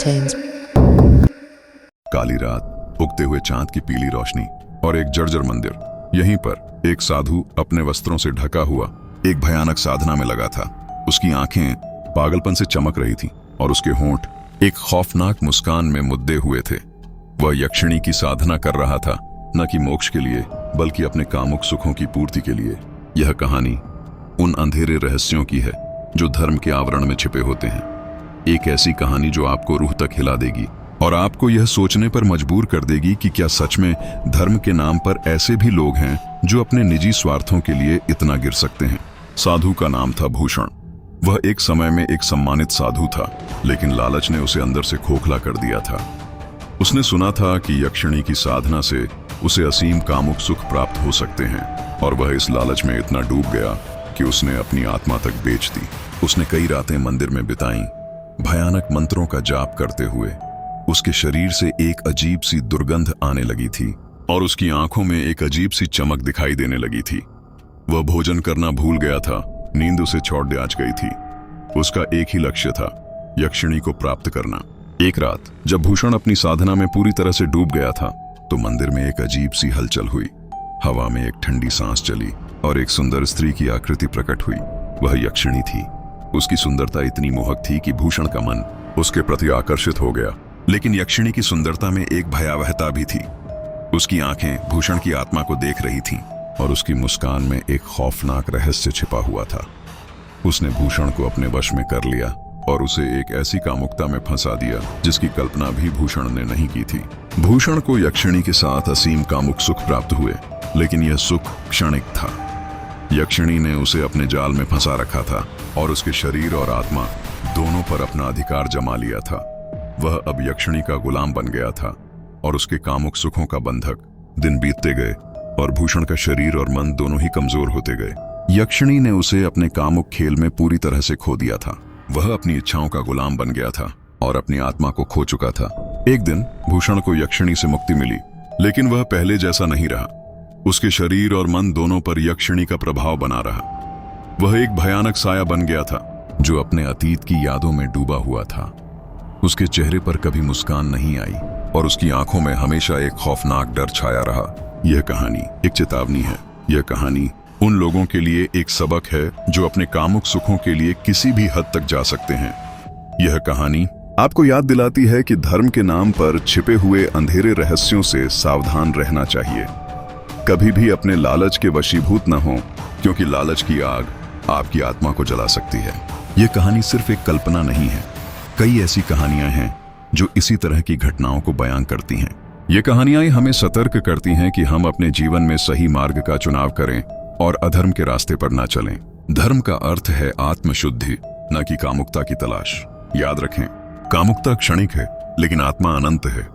tones. काली रात, उगते हुए चांद की पीली रोशनी और एक जर्जर मंदिर। यहीं पर एक साधु अपने वस्त्रों से ढका हुआ एक भयानक साधना में लगा था। उसकी आंखें पागलपन से चमक रही थीं और उसके होंठ एक खौफनाक मुस्कान में मुद्दे हुए थे। वह यक्षिणी की साधना कर रहा था, न कि मोक्ष के लिए बल्कि अपने कामुक सुखों की पूर्ति के लिए। यह कहानी उन अंधेरे रहस्यों की है जो धर्म के आवरण में छिपे होते हैं। एक ऐसी कहानी जो आपको रूह तक हिला देगी और आपको यह सोचने पर मजबूर कर देगी कि क्या सच में धर्म के नाम पर ऐसे भी लोग हैं जो अपने निजी स्वार्थों के लिए इतना गिर सकते हैं। साधु का नाम था भूषण। वह एक समय में एक सम्मानित साधु था, लेकिन लालच ने उसे अंदर से खोखला कर दिया था। उसने सुना था कि यक्षिणी की साधना से उसे असीम कामुक सुख प्राप्त हो सकते हैं और वह इस लालच में इतना डूब गया कि उसने अपनी आत्मा तक बेच दी। उसने कई रातें मंदिर में बिताईं, भयानक मंत्रों का जाप करते हुए। उसके शरीर से एक अजीब सी दुर्गंध आने लगी थी और उसकी आंखों में एक अजीब सी चमक दिखाई देने लगी थी। वह भोजन करना भूल गया था, नींद उसे छोड़ आज गई थी। उसका एक ही लक्ष्य था, यक्षिणी को प्राप्त करना। एक रात जब भूषण अपनी साधना में पूरी तरह से डूब गया था तो मंदिर में एक अजीब सी हलचल हुई। हवा में एक ठंडी सांस चली और एक सुंदर स्त्री की आकृति प्रकट हुई। वह यक्षिणी थी। उसकी सुंदरता इतनी मोहक थी कि भूषण का मन उसके प्रति आकर्षित हो गया। लेकिन यक्षिणी की सुंदरता में एक भयावहता भी थी। उसकी आंखें भूषण की आत्मा को देख रही थीं और उसकी मुस्कान में एक खौफनाक रहस्य छिपा हुआ था। उसने भूषण को अपने वश में कर लिया और उसे एक ऐसी कामुकता में फंसा दिया जिसकी कल्पना भी भूषण ने नहीं की थी। भूषण को यक्षिणी के साथ असीम कामुक सुख प्राप्त हुए, लेकिन यह सुख क्षणिक था। यक्षिणी ने उसे अपने जाल में फंसा रखा था और उसके शरीर और आत्मा दोनों पर अपना अधिकार जमा लिया था। वह अब यक्षिणी का गुलाम बन गया था और उसके कामुक सुखों का बंधक। दिन बीतते गए और भूषण का शरीर और मन दोनों ही कमजोर होते गए। यक्षिणी ने उसे अपने कामुक खेल में पूरी तरह से खो दिया था। वह अपनी इच्छाओं का गुलाम बन गया था और अपनी आत्मा को खो चुका था। एक दिन भूषण को यक्षिणी से मुक्ति मिली, लेकिन वह पहले जैसा नहीं रहा। उसके शरीर और मन दोनों पर यक्षिणी का प्रभाव बना रहा। वह एक भयानक साया बन गया था जो अपने अतीत की यादों में डूबा हुआ था। उसके चेहरे पर कभी मुस्कान नहीं आई और उसकी आंखों में हमेशा एक खौफनाक डर छाया रहा। यह कहानी एक चेतावनी है। यह कहानी उन लोगों के लिए एक सबक है जो अपने कामुक सुखों के लिए किसी भी हद तक जा सकते हैं। यह कहानी आपको याद दिलाती है कि धर्म के नाम पर छिपे हुए अंधेरे रहस्यों से सावधान रहना चाहिए। कभी भी अपने लालच के वशीभूत न हो, क्योंकि लालच की आग आपकी आत्मा को जला सकती है। यह कहानी सिर्फ एक कल्पना नहीं है। कई ऐसी कहानियां हैं जो इसी तरह की घटनाओं को बयां करती हैं। ये कहानियां हमें सतर्क करती हैं कि हम अपने जीवन में सही मार्ग का चुनाव करें और अधर्म के रास्ते पर न चलें। धर्म का अर्थ है आत्मशुद्धि, न कि कामुकता की तलाश। याद रखें, कामुकता क्षणिक है, लेकिन आत्मा अनंत है।